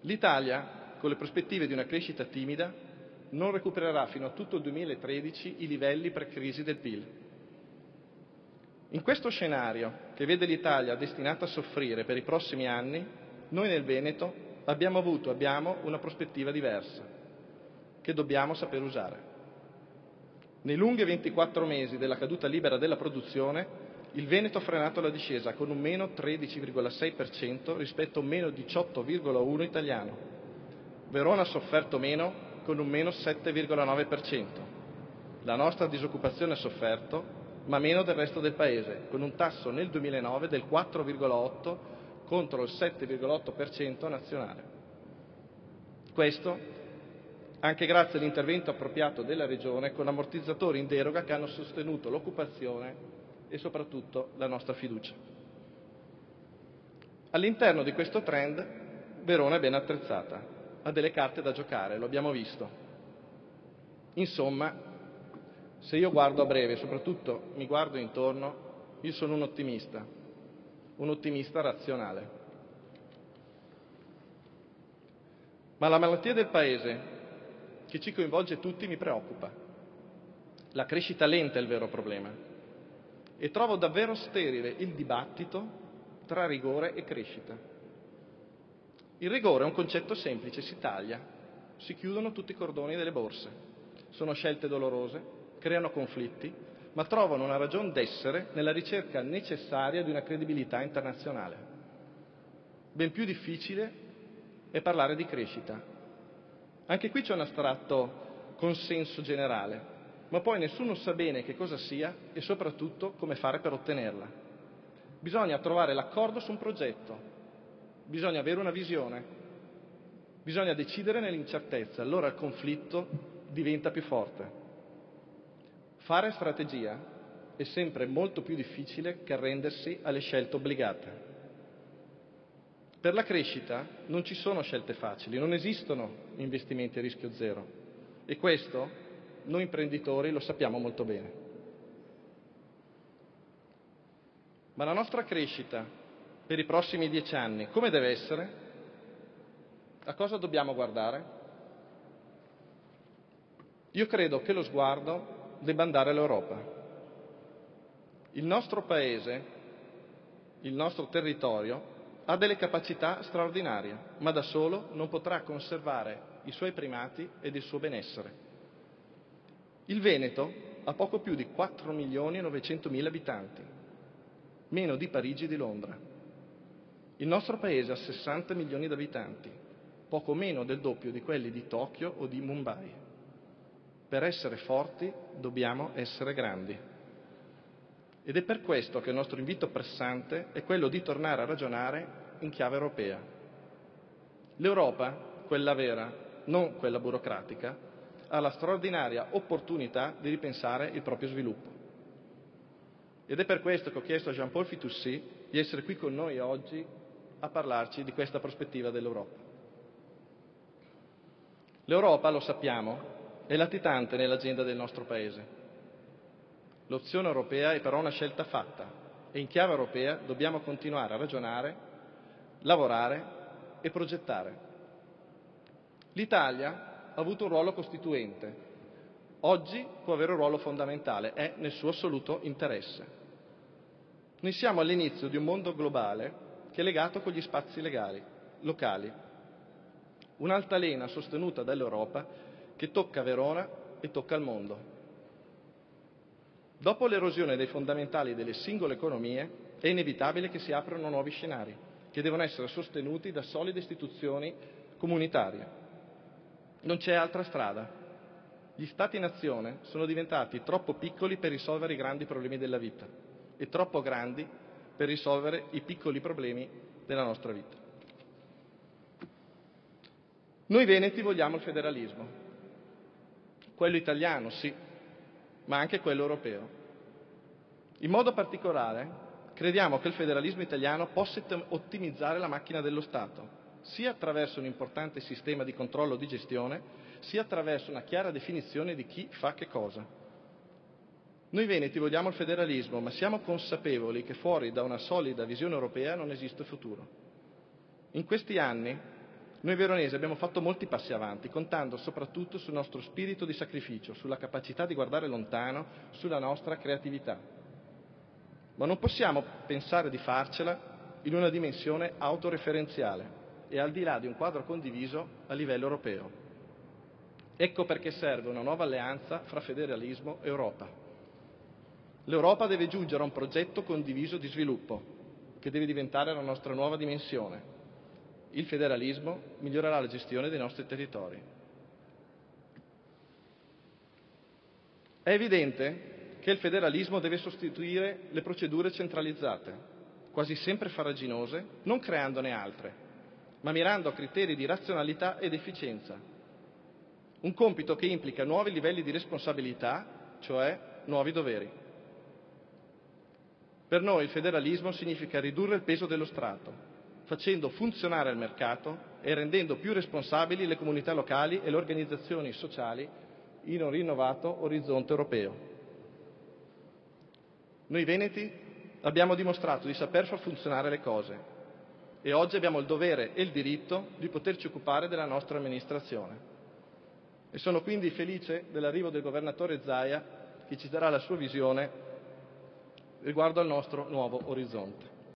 L'Italia, con le prospettive di una crescita timida, non recupererà fino a tutto il 2013 i livelli pre-crisi del PIL. In questo scenario, che vede l'Italia destinata a soffrire per i prossimi anni, noi nel Veneto abbiamo una prospettiva diversa, che dobbiamo saper usare. Nei lunghi 24 mesi della caduta libera della produzione, il Veneto ha frenato la discesa con un meno 13,6% rispetto a un meno 18,1% italiano. Verona ha sofferto meno con un meno 7,9%. La nostra disoccupazione ha sofferto, ma meno del resto del Paese, con un tasso nel 2009 del 4,8% contro il 7,8% nazionale. Questo anche grazie all'intervento appropriato della Regione con ammortizzatori in deroga che hanno sostenuto l'occupazione e soprattutto la nostra fiducia. All'interno di questo trend Verona è ben attrezzata, ha delle carte da giocare, lo abbiamo visto. Insomma, se io guardo a breve, soprattutto mi guardo intorno, io sono un ottimista razionale. Ma la malattia del Paese, che ci coinvolge tutti, mi preoccupa. La crescita lenta è il vero problema e trovo davvero sterile il dibattito tra rigore e crescita. Il rigore è un concetto semplice, si taglia, si chiudono tutti i cordoni delle borse. Sono scelte dolorose, creano conflitti, ma trovano una ragion d'essere nella ricerca necessaria di una credibilità internazionale. Ben più difficile è parlare di crescita. Anche qui c'è un astratto consenso generale, ma poi nessuno sa bene che cosa sia e soprattutto come fare per ottenerla. Bisogna trovare l'accordo su un progetto, bisogna avere una visione, bisogna decidere nell'incertezza, allora il conflitto diventa più forte. Fare strategia è sempre molto più difficile che arrendersi alle scelte obbligate. Per la crescita non ci sono scelte facili, non esistono investimenti a rischio zero e questo noi imprenditori lo sappiamo molto bene. Ma la nostra crescita per i prossimi 10 anni come deve essere? A cosa dobbiamo guardare? Io credo che lo sguardo debba andare all'Europa. Il nostro Paese, il nostro territorio ha delle capacità straordinarie, ma da solo non potrà conservare i suoi primati ed il suo benessere. Il Veneto ha poco più di 4.900.000 abitanti, meno di Parigi e di Londra. Il nostro Paese ha 60 milioni di abitanti, poco meno del doppio di quelli di Tokyo o di Mumbai. Per essere forti dobbiamo essere grandi. Ed è per questo che il nostro invito pressante è quello di tornare a ragionare in chiave europea. L'Europa, quella vera, non quella burocratica, ha la straordinaria opportunità di ripensare il proprio sviluppo. Ed è per questo che ho chiesto a Jean-Paul Fitoussi di essere qui con noi oggi a parlarci di questa prospettiva dell'Europa. L'Europa, lo sappiamo, è latitante nell'agenda del nostro Paese. L'opzione europea è però una scelta fatta e in chiave europea dobbiamo continuare a ragionare, lavorare e progettare. L'Italia ha avuto un ruolo costituente, oggi può avere un ruolo fondamentale, è nel suo assoluto interesse. Noi siamo all'inizio di un mondo globale che è legato con gli spazi locali, un'altalena sostenuta dall'Europa che tocca Verona e tocca il mondo. Dopo l'erosione dei fondamentali delle singole economie è inevitabile che si aprano nuovi scenari che devono essere sostenuti da solide istituzioni comunitarie. Non c'è altra strada. Gli Stati-nazione sono diventati troppo piccoli per risolvere i grandi problemi della vita e troppo grandi per risolvere i piccoli problemi della nostra vita. Noi veneti vogliamo il federalismo, quello italiano sì, ma anche quello europeo. In modo particolare crediamo che il federalismo italiano possa ottimizzare la macchina dello Stato, sia attraverso un importante sistema di controllo di gestione, sia attraverso una chiara definizione di chi fa che cosa. Noi veneti vogliamo il federalismo, ma siamo consapevoli che fuori da una solida visione europea non esiste futuro. In questi anni Noi veronesi abbiamo fatto molti passi avanti, contando soprattutto sul nostro spirito di sacrificio, sulla capacità di guardare lontano, sulla nostra creatività. Ma non possiamo pensare di farcela in una dimensione autoreferenziale e al di là di un quadro condiviso a livello europeo. Ecco perché serve una nuova alleanza fra federalismo e Europa. L'Europa deve giungere a un progetto condiviso di sviluppo, che deve diventare la nostra nuova dimensione. Il federalismo migliorerà la gestione dei nostri territori. È evidente che il federalismo deve sostituire le procedure centralizzate, quasi sempre farraginose, non creandone altre, ma mirando a criteri di razionalità ed efficienza. Un compito che implica nuovi livelli di responsabilità, cioè nuovi doveri. Per noi il federalismo significa ridurre il peso dello Stato, facendo funzionare il mercato e rendendo più responsabili le comunità locali e le organizzazioni sociali in un rinnovato orizzonte europeo. Noi veneti abbiamo dimostrato di saper far funzionare le cose e oggi abbiamo il dovere e il diritto di poterci occupare della nostra amministrazione. E sono quindi felice dell'arrivo del governatore Zaia, che ci darà la sua visione riguardo al nostro nuovo orizzonte.